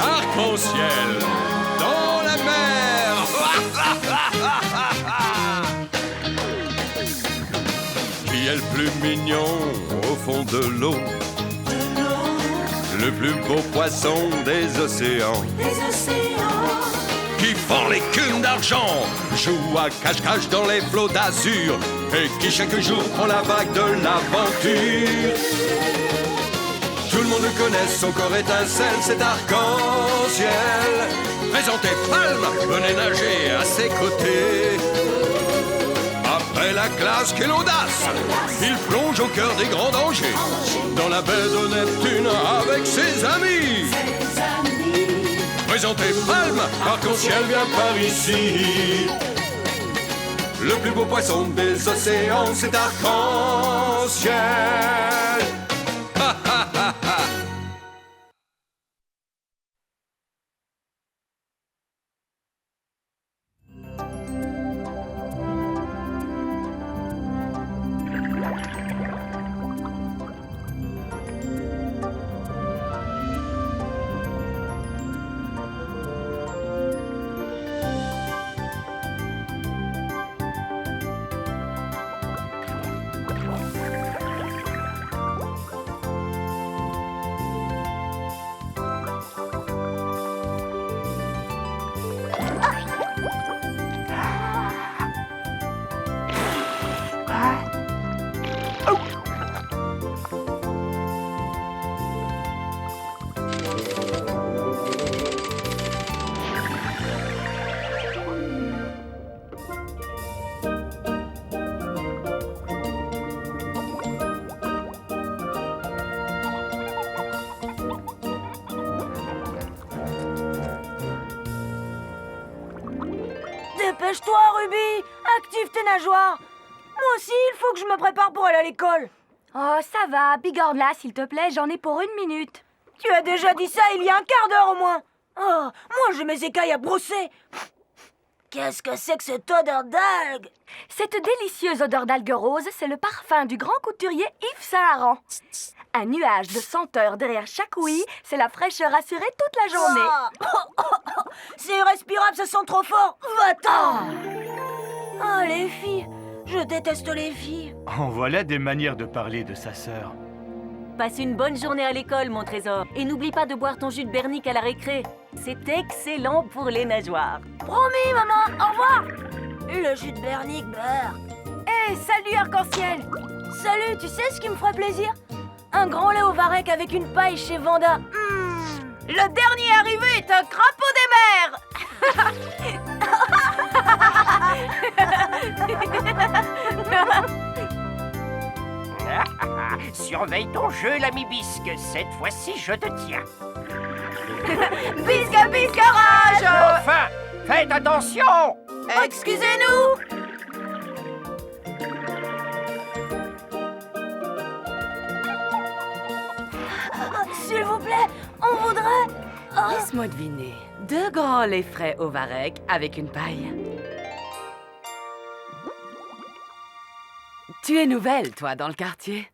Arc-en-ciel dans la mer. Qui est le plus mignon au fond de l'eau? Le plus beau poisson des océans. Qui fend l'écume d'argent, joue à cache-cache dans les flots d'azur, et qui chaque jour prend la vague de l'aventure. Tout le monde le connaît, son corps étincelle, c'est arc-en-ciel. Présentez Palme, venez nager à ses côtés. Après la classe, quelle audace! Il plonge au cœur des grands dangers, dans la baie de Neptune avec ses amis. Présentez Palme, arc-en-ciel vient par ici. Le plus beau poisson des océans, c'est arc-en-ciel. Ha ha ha ha. Dépêche-toi, Ruby! Active tes nageoires! Moi aussi, il faut que je me prépare pour aller à l'école. Oh, ça va, bigorne-la, s'il te plaît, j'en ai pour 1 minute. Tu as déjà dit ça il y a un quart d'heure au moins. Oh, moi j'ai mes écailles à brosser. Qu'est-ce que c'est que cette odeur d'algues? Cette délicieuse odeur d'algues roses, c'est le parfum du grand couturier Yves Saint-Laurent. Un nuage de senteurs derrière chaque ouïe, c'est la fraîcheur assurée toute la journée. C'est irrespirable, ça sent trop fort. Va-t'en! Ah, les filles, je déteste les filles. En voilà des manières de parler de sa sœur. Passe une bonne journée à l'école, mon trésor. Et n'oublie pas de boire ton jus de bernique à la récré. C'est excellent pour les nageoires. Promis, maman, au revoir. Le jus de bernique, beurre. Hé, salut Arc-en-ciel! Salut, tu sais ce qui me ferait plaisir? Un grand lait au varech avec une paille chez Vanda. Le dernier arrivé est un crapaud des mers. Surveille ton jeu, l'ami Bisque. Cette fois-ci, je te tiens. Bisque, bisque, rage! Enfin, faites attention! Excusez-nous! S'il vous plaît, on voudrait... Laisse-moi deviner. 2 grands laits frais au varech avec une paille. Tu es nouvelle, toi, dans le quartier?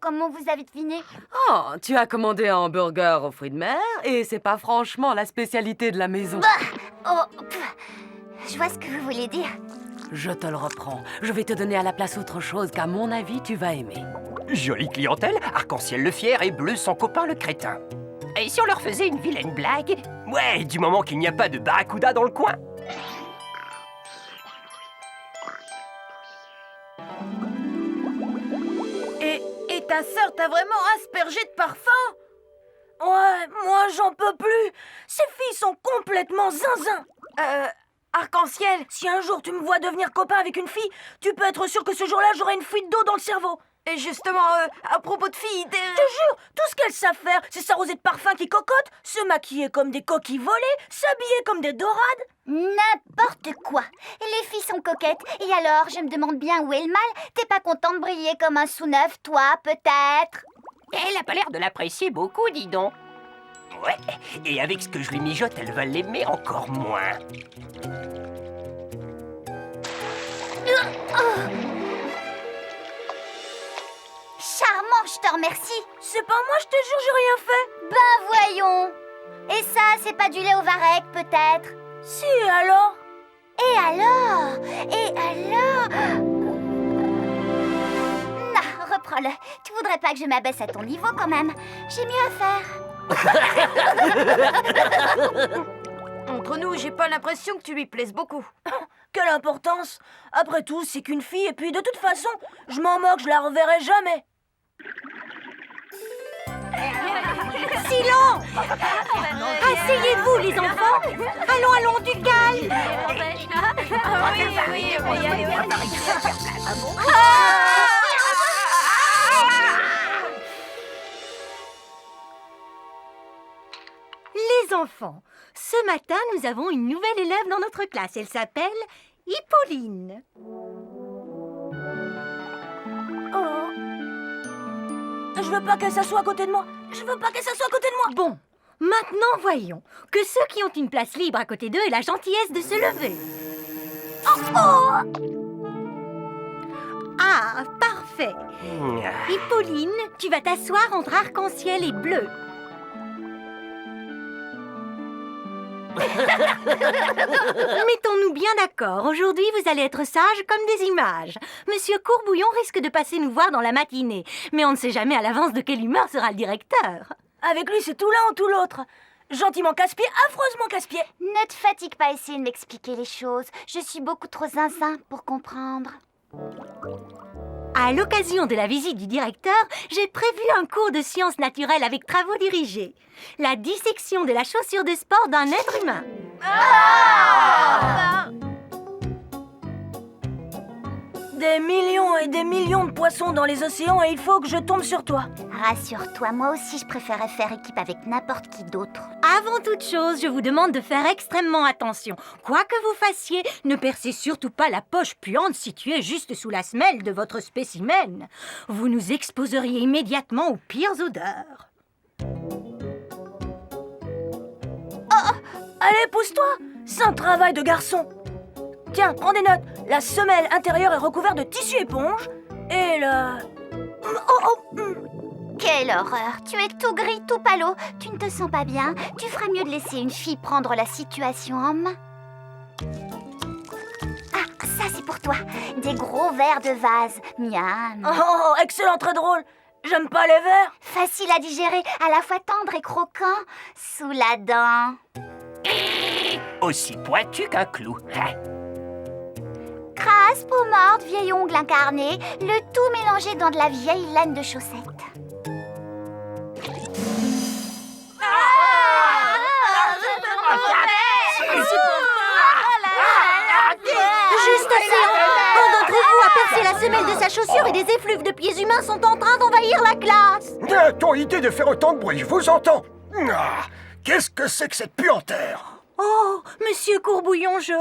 Comment vous avez deviné? Oh, tu as commandé un hamburger aux fruits de mer et c'est pas franchement la spécialité de la maison. Je vois ce que vous voulez dire. Je te le reprends. Je vais te donner à la place autre chose qu'à mon avis, tu vas aimer. Jolie clientèle, Arc-en-ciel le fier et Bleu son copain le crétin. Et si on leur faisait une vilaine blague? Ouais, du moment qu'il n'y a pas de barracuda dans le coin. Et ta sœur t'a vraiment aspergé de parfum? Ouais, moi j'en peux plus. Ces filles sont complètement zinzin. Arc-en-ciel, Si un jour tu me vois devenir copain avec une fille, tu peux être sûr que ce jour-là j'aurai une fuite d'eau dans le cerveau. et justement, à propos de filles, Je te jure, tout ce qu'elles savent faire, c'est s'arroser de parfums qui cocotent, se maquiller comme des coquilles volées, s'habiller comme des dorades. N'importe quoi. Les filles sont coquettes. Et alors, je me demande bien où est le mal. T'es pas content de briller comme un sous-neuf, toi, peut-être? Elle a pas l'air de l'apprécier beaucoup, dis donc. Ouais, et avec ce que je lui mijote, elle va l'aimer encore moins. Charmant, je te remercie. C'est pas moi, je te jure, j'ai rien fait. Ben voyons. Et ça, c'est pas du lait au varech, peut-être? Si, alors? Et alors? Et alors? Non, reprends-le. Tu voudrais pas que je m'abaisse à ton niveau, quand même? J'ai mieux à faire. Entre nous, j'ai pas l'impression que tu lui plaises beaucoup. Quelle importance? Après tout, c'est qu'une fille, et puis de toute façon, je m'en moque, je la reverrai jamais. Silence! Asseyez-vous, les enfants! Allons, du calme! Les enfants, ce matin, nous avons une nouvelle élève dans notre classe. Elle s'appelle Hippolyne. Oh. Je veux pas qu'elle s'assoie à côté de moi. Je veux pas qu'elle s'assoie à côté de moi. Bon, maintenant voyons que ceux qui ont une place libre à côté d'eux aient la gentillesse de se lever. Ah, parfait. Hippolyne, tu vas t'asseoir entre arc-en-ciel et bleu. Mettons-nous bien d'accord. Aujourd'hui, vous allez être sages comme des images. Monsieur Courbouillon risque de passer nous voir dans la matinée. Mais on ne sait jamais à l'avance de quelle humeur sera le directeur. Avec lui, c'est tout l'un ou tout l'autre. Gentiment casse-pied, affreusement casse-pied. Ne te fatigue pas à essayer de m'expliquer les choses. Je suis beaucoup trop zinzin pour comprendre. À l'occasion de la visite du directeur, j'ai prévu un cours de sciences naturelles avec travaux dirigés. La dissection de la chaussure de sport d'un être humain. Des millions et des millions de poissons dans les océans et il faut que je tombe sur toi. Rassure-toi, moi aussi je préférais faire équipe avec n'importe qui d'autre. Avant toute chose, je vous demande de faire extrêmement attention. Quoi que vous fassiez, ne percez surtout pas la poche puante située juste sous la semelle de votre spécimen. Vous nous exposeriez immédiatement aux pires odeurs. Allez, pousse-toi. C'est un travail de garçon. Tiens, prends des notes. La semelle intérieure est recouverte de tissu éponge et le... Quelle horreur! Tu es tout gris, tout pâle. Tu ne te sens pas bien. Tu ferais mieux de laisser une fille prendre la situation en main. Ah, ça c'est pour toi. Des gros verres de vase. Miam. Oh, excellent, très drôle. J'aime pas les verres. Facile à digérer, à la fois tendre et croquant. Sous la dent. Aussi pointu qu'un clou. Crasse, peau morte, vieil ongle incarné, le tout mélangé dans de la vieille laine de chaussette. Juste assez, un d'entre vous a percé la semelle de sa chaussure et des effluves de pieds humains sont en train d'envahir la classe. Ton idée de faire autant de bruit, je vous entends. Qu'est-ce que c'est que cette puanteur? Oh, monsieur Courbouillon, je...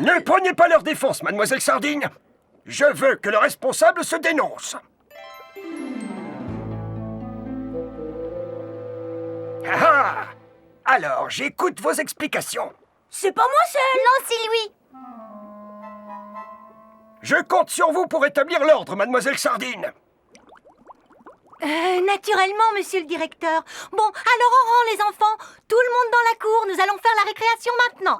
Ne prenez pas leur défense, mademoiselle Sardine. Je veux que le responsable se dénonce. Ah! Alors, j'écoute vos explications. C'est pas moi, c'est elle. Non, c'est lui. Je compte sur vous pour établir l'ordre, mademoiselle Sardine. Naturellement, monsieur le directeur. Bon, alors en rang, les enfants. Tout le monde dans la cour, nous allons faire la récréation maintenant.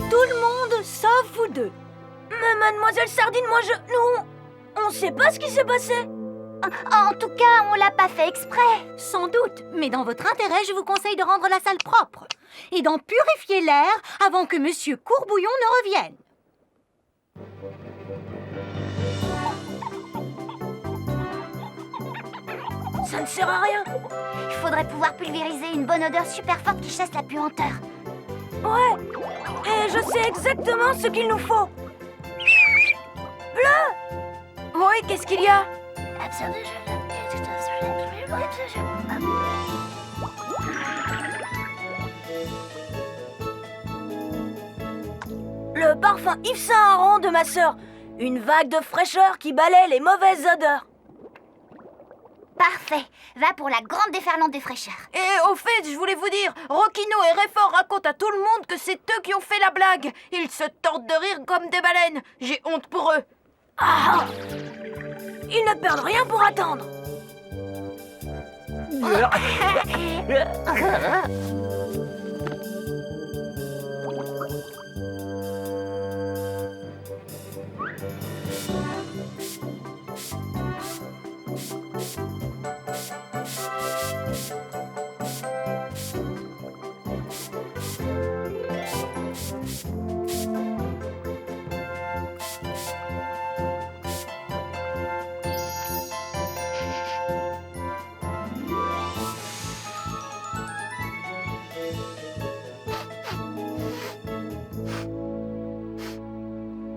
Tout le monde, sauf vous deux. Mais mademoiselle Sardine, nous, on sait pas ce qui s'est passé. En tout cas, on l'a pas fait exprès. Sans doute, mais dans votre intérêt, je vous conseille de rendre la salle propre et d'en purifier l'air avant que monsieur Courbouillon ne revienne. Ça ne sert à rien. Il faudrait pouvoir pulvériser une bonne odeur super forte qui chasse la puanteur. Ouais. Et je sais exactement ce qu'il nous faut. Bleu. Oui, qu'est-ce qu'il y a? Le parfum Yves Saint Laurent de ma sœur. Une vague de fraîcheur qui balaie les mauvaises odeurs. Parfait. Va pour la grande déferlante de fraîcheur. Et au fait, je voulais vous dire, Rocchino et Réfort racontent à tout le monde que c'est eux qui ont fait la blague. Ils se tordent de rire comme des baleines. J'ai honte pour eux. Ah! Ils ne perdent rien pour attendre.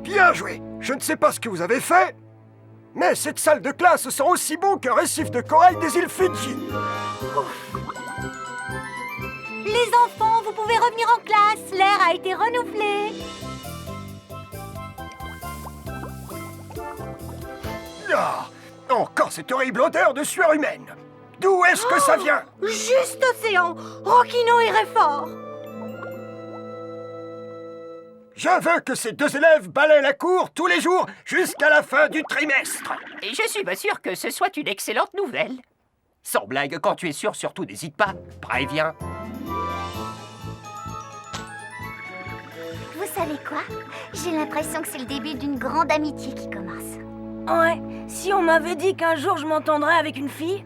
Bien joué. Je ne sais pas ce que vous avez fait, mais cette salle de classe sent aussi bon qu'un récif de corail des îles Fidji. Les enfants, vous pouvez revenir en classe. L'air a été renouvelé. Ah, encore cette horrible odeur de sueur humaine. D'où est-ce que ça vient? Juste Océan, Rocchino et Réfort. Je veux que ces deux élèves balaient la cour tous les jours jusqu'à la fin du trimestre. Et je suis pas sûr que ce soit une excellente nouvelle. Sans blague, quand tu es sûr, surtout n'hésite pas. Préviens. Vous savez quoi? J'ai l'impression que c'est le début d'une grande amitié qui commence. Ouais, si on m'avait dit qu'un jour je m'entendrais avec une fille,